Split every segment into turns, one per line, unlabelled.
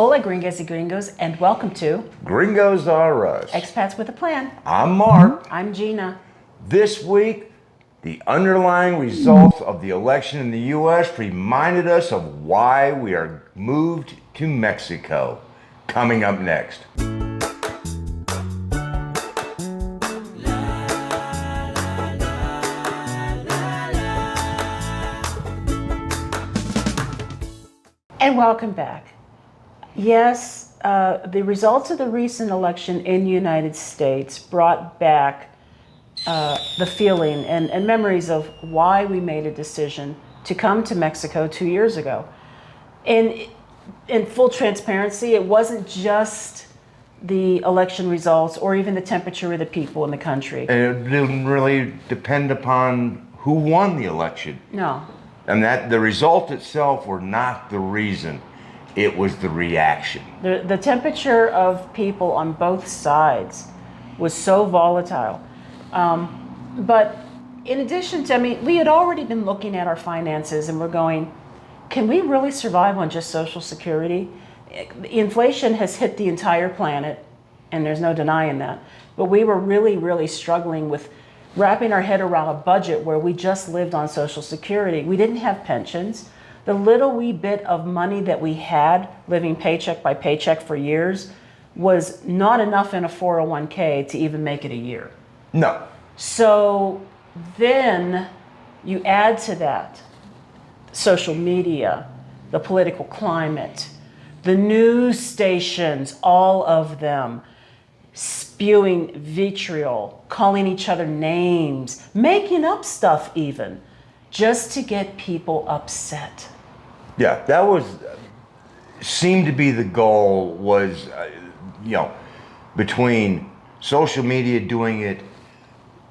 Hola, Gringos y Gringos, and welcome to
Gringos are us.
Expats with a Plan.
I'm Mark.
I'm Gina.
This week, the underlying results of the election in the U.S. reminded us of why we are moved to Mexico. Coming up next.
And welcome back. Yes, the results of the recent election in the United States brought back the feeling and memories of why we made a decision to come to Mexico 2 years ago. And in full transparency, it wasn't just the election results or even the temperature of the people in the country.
And it didn't really depend upon who won the election.
No.
And that the result itself were not the reason. It was the reaction.
The temperature of people on both sides was so volatile. But in addition to, we had already been looking at our finances and we're going, can we really survive on just Social Security? Inflation has hit the entire planet, and there's no denying that. But we were really struggling with wrapping our head around a budget where we just lived on Social Security. We didn't have pensions. The little wee bit of money that we had living paycheck by paycheck for years was not enough in a 401k to even make it a year.
No.
So then you add to that social media, the political climate, the news stations, all of them spewing vitriol, calling each other names, making up stuff even, just to get people upset.
Yeah, that seemed to be the goal was, between social media doing it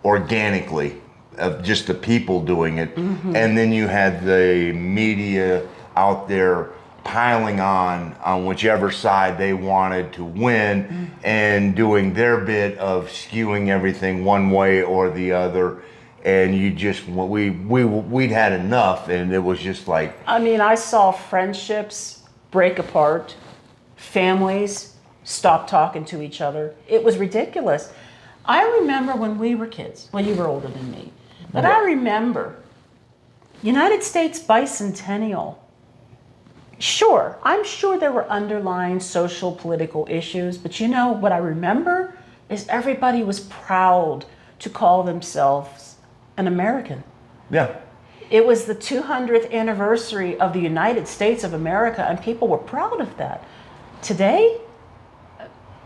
organically, of just the people doing it, and then you had the media out there piling on whichever side they wanted to win and doing their bit of skewing everything one way or the other. And you just, we'd had enough, and it was just like...
I saw friendships break apart, families stop talking to each other. It was ridiculous. I remember when we were kids, well, you were older than me, but I remember United States bicentennial. Sure, I'm sure there were underlying social, political issues, but what I remember is everybody was proud to call themselves an American.
Yeah.
It was the 200th anniversary of the United States of America, and people were proud of that. Today,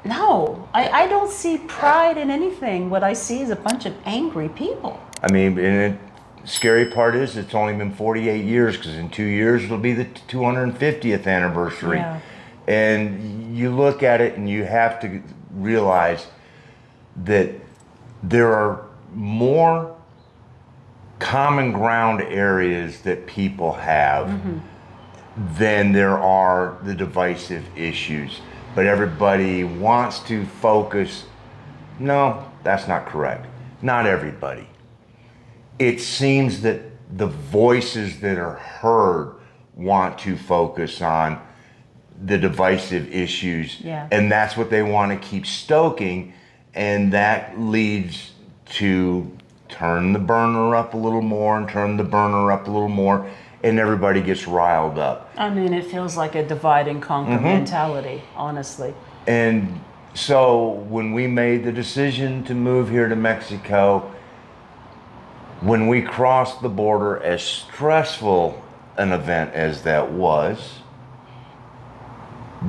no, I don't see pride in anything. What I see is a bunch of angry people.
And the scary part is it's only been 48 years, because in 2 years it'll be the 250th anniversary.
Yeah.
And you look at it and you have to realize that there are more common ground areas that people have than there are the divisive issues. But everybody wants to focus. No, that's not correct. Not everybody. It seems that the voices that are heard want to focus on the divisive issues.
Yeah.
And that's what they want to keep stoking. And that leads to turn the burner up a little more and turn the burner up a little more, and everybody gets riled up.
It feels like a divide and conquer mentality, honestly.
And so when we made the decision to move here to Mexico, when we crossed the border, as stressful an event as that was,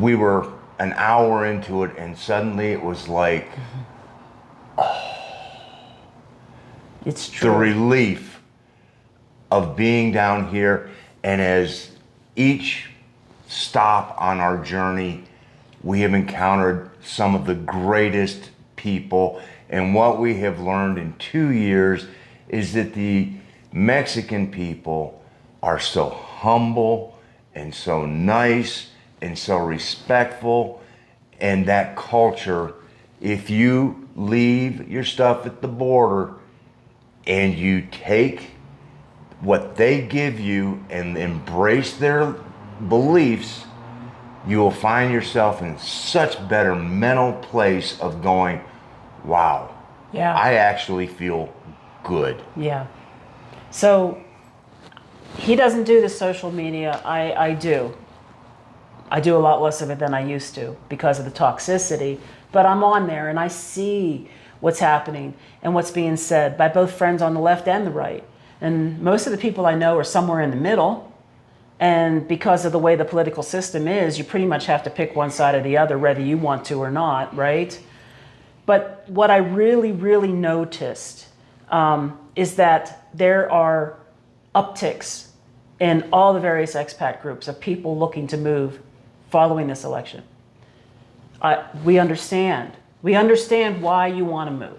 we were an hour into it, and suddenly it was like,
It's true.
the relief of being down here. And as each stop on our journey, we have encountered some of the greatest people. And what we have learned in 2 years is that the Mexican people are so humble and so nice and so respectful. And that culture, if you leave your stuff at the border and you take what they give you and embrace their beliefs, you will find yourself in such better mental place of going, wow,
Yeah.
I actually feel good.
Yeah. So he doesn't do the social media. I do. I do a lot less of it than I used to because of the toxicity. But I'm on there and I see what's happening and what's being said by both friends on the left and the right. And most of the people I know are somewhere in the middle. And because of the way the political system is, you pretty much have to pick one side or the other, whether you want to or not, right? But what I really, really noticed is that there are upticks in all the various expat groups of people looking to move following this election. We understand. We understand why you want to move.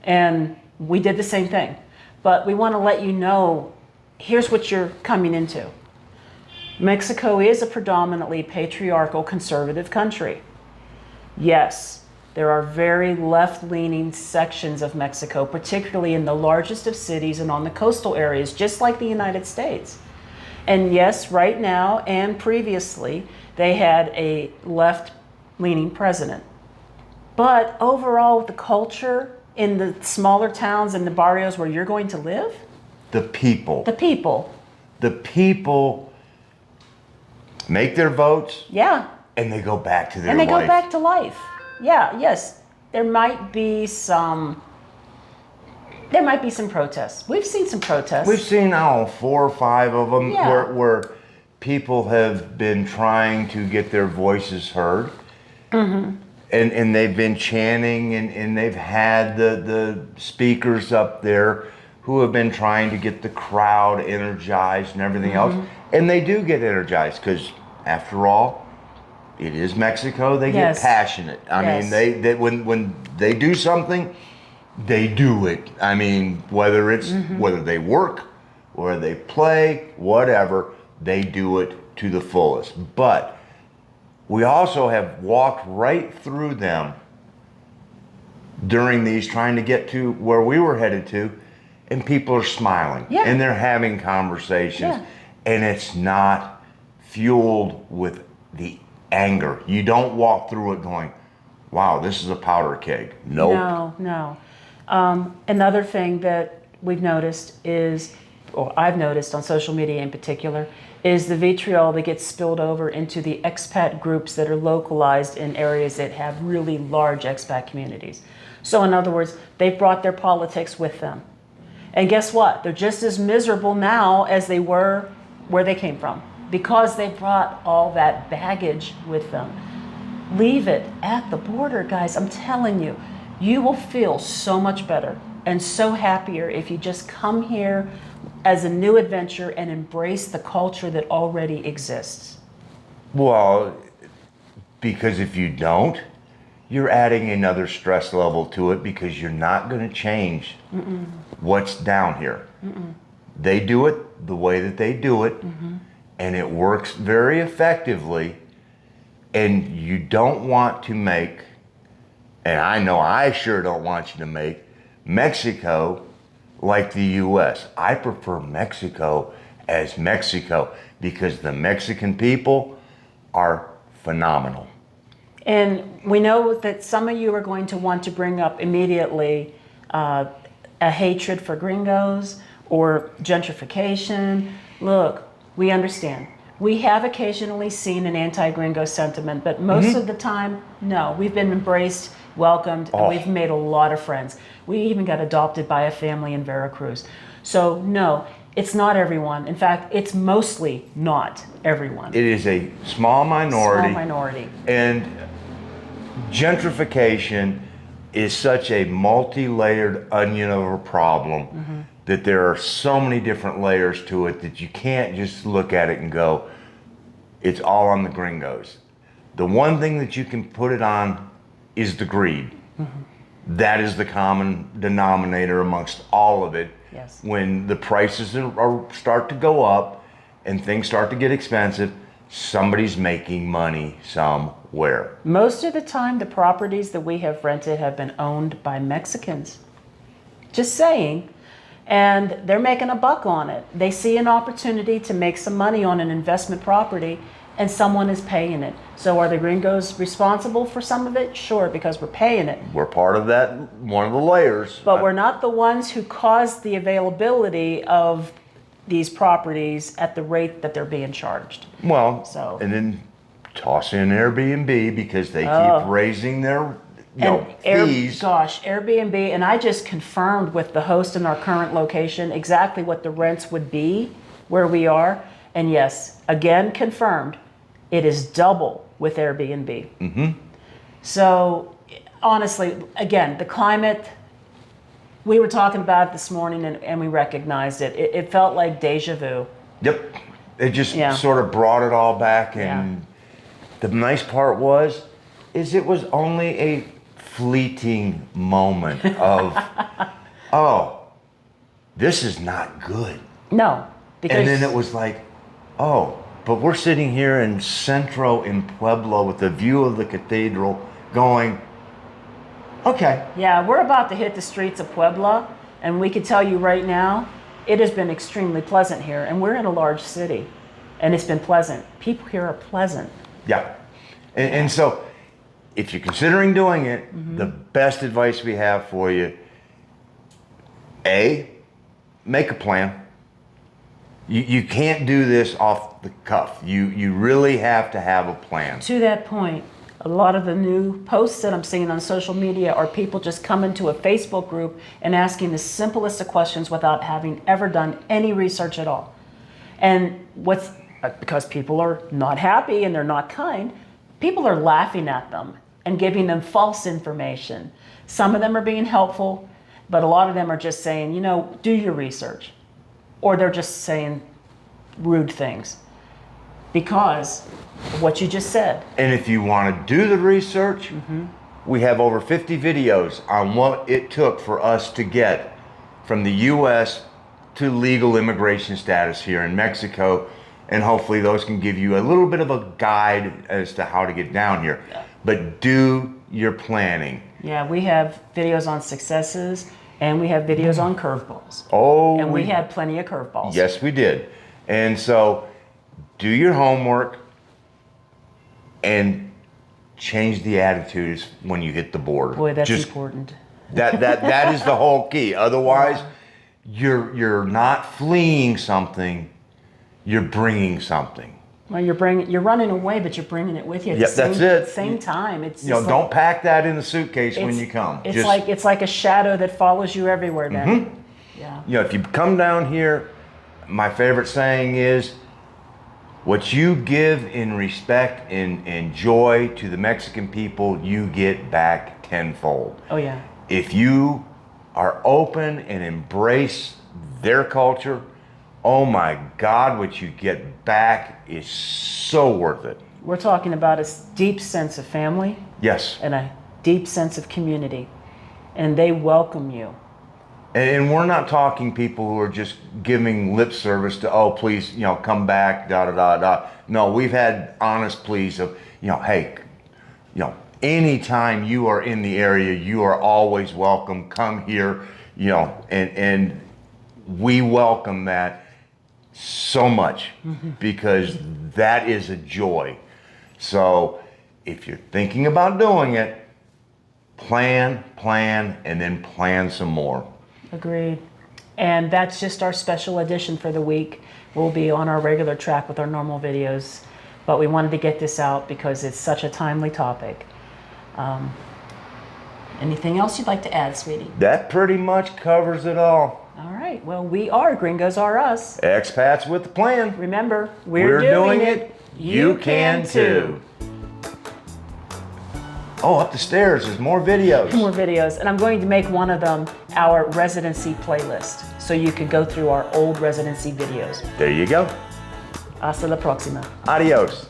And we did the same thing. But we want to let you know, here's what you're coming into. Mexico is a predominantly patriarchal conservative country. Yes, there are very left-leaning sections of Mexico, particularly in the largest of cities and on the coastal areas, just like the United States. And yes, right now and previously, they had a left-leaning president. But overall, the culture in the smaller towns and the barrios where you're going to live,
The people.
the people,
The people make their votes
yeah,
and they go back to their
and they
life.
go back to life. Yeah, yes, there might be some protests. We've seen some protests.
We've seen, 4 or 5 of them
Yeah.
where people have been trying to get their voices heard. Mm-hmm. And they've been chanting and they've had the speakers up there who have been trying to get the crowd energized and everything else. And they do get energized because, after all, it is Mexico. They
Yes.
get passionate. I mean, they when they do something, they do it. I mean, whether it's whether they work or they play, whatever, they do it to the fullest. But we also have walked right through them during these, trying to get to where we were headed to, and people are smiling.
Yeah.
And they're having conversations.
Yeah.
And it's not fueled with the anger. You don't walk through it going, wow, this is a powder keg. Nope.
No. Another thing that we've noticed is, or I've noticed on social media in particular, is the vitriol that gets spilled over into the expat groups that are localized in areas that have really large expat communities. So in other words, they've brought their politics with them. And guess what? They're just as miserable now as they were where they came from, because they brought all that baggage with them. Leave it at the border, guys. I'm telling you, you will feel so much better and so happier if you just come here as a new adventure and embrace the culture that already exists.
Well, because if you don't, you're adding another stress level to it, because you're not going to change what's down here. They do it the way that they do it, and it works very effectively. And you don't want to make, and I know I sure don't want you to make, Mexico like the U.S. I prefer Mexico as Mexico, because the Mexican people are phenomenal.
And we know that some of you are going to want to bring up immediately a hatred for Gringos or gentrification. Look, we understand. We have occasionally seen an anti-Gringo sentiment, but most of the time, no. We've been embraced, welcomed, and we've made a lot of friends. We even got adopted by a family in Veracruz. So no, it's not everyone. In fact, it's mostly not everyone.
It is a small minority.
Small minority.
And gentrification is such a multi-layered onion of a problem that there are so many different layers to it that you can't just look at it and go, it's all on the Gringos. The one thing that you can put it on is the greed. That is the common denominator amongst all of it.
Yes.
When the prices start to go up and things start to get expensive, somebody's making money somewhere.
Most of the time, the properties that we have rented have been owned by Mexicans. Just saying. And they're making a buck on it. They see an opportunity to make some money on an investment property, and someone is paying it. So are the Gringos responsible for some of it? Sure, because we're paying it.
We're part of that, one of the layers.
But we're not the ones who caused the availability of these properties at the rate that they're being charged.
Well,
So-
and then toss in Airbnb because they keep raising their fees.
Airbnb, and I just confirmed with the host in our current location exactly what the rents would be where we are. And yes, again, confirmed, it is double with Airbnb.
Mm-hmm.
So honestly, again, the climate, we were talking about it this morning and we recognized it. It felt like deja vu.
Yep. It just sort of brought it all back. And the nice part is it was only a fleeting moment of, oh, this is not good.
No. Because
And then it was like, oh, but we're sitting here in Centro in Pueblo with the view of the cathedral going, okay.
yeah, we're about to hit the streets of Puebla, and we can tell you right now, it has been extremely pleasant here, and we're in a large city, and it's been pleasant. People here are pleasant.
Yeah. And so if you're considering doing it, the best advice we have for you, A, make a plan. You can't do this off the cuff. You really have to have a plan.
To that point, a lot of the new posts that I'm seeing on social media are people just coming to a Facebook group and asking the simplest of questions without having ever done any research at all. And because people are not happy and they're not kind, people are laughing at them and giving them false information. Some of them are being helpful, but a lot of them are just saying, do your research. Or they're just saying rude things because of what you just said.
And if you want to do the research, we have over 50 videos on what it took for us to get from the U.S. to legal immigration status here in Mexico. And hopefully those can give you a little bit of a guide as to how to get down here. Yeah. But do your planning.
Yeah, we have videos on successes and we have videos on curveballs.
Oh,
and we had plenty of curveballs.
Yes, we did. And so do your homework and change the attitudes when you hit the border.
Boy, that's important.
That is the whole key. Otherwise, you're not fleeing something, you're bringing something.
Well, you're running away, but you're bringing it with you.
Yep, that's it.
Same time, it's
don't pack that in the suitcase when you come.
It's like a shadow that follows you everywhere. Then, yeah.
If you come down here, my favorite saying is, what you give in respect and joy to the Mexican people, you get back tenfold.
Oh yeah.
If you are open and embrace their culture, oh my God, what you get back is so worth it.
We're talking about a deep sense of family.
Yes.
And a deep sense of community. And they welcome you.
And we're not talking people who are just giving lip service to, oh, please, come back, da-da-da-da. No, we've had honest pleas of, hey, anytime you are in the area, you are always welcome. Come here, and we welcome that so much because that is a joy. So if you're thinking about doing it, plan, and then plan some more.
Agreed. And that's just our special edition for the week. We'll be on our regular track with our normal videos, but we wanted to get this out because it's such a timely topic. Anything else you'd like to add, sweetie?
That pretty much covers it all.
All right. Well, we are Gringos Are Us.
Expats with the plan.
Remember, we're doing it.
You can too. Oh, up the stairs, there's more videos.
More videos. And I'm going to make one of them our residency playlist. So you could go through our old residency videos.
There you go.
Hasta la próxima.
Adios.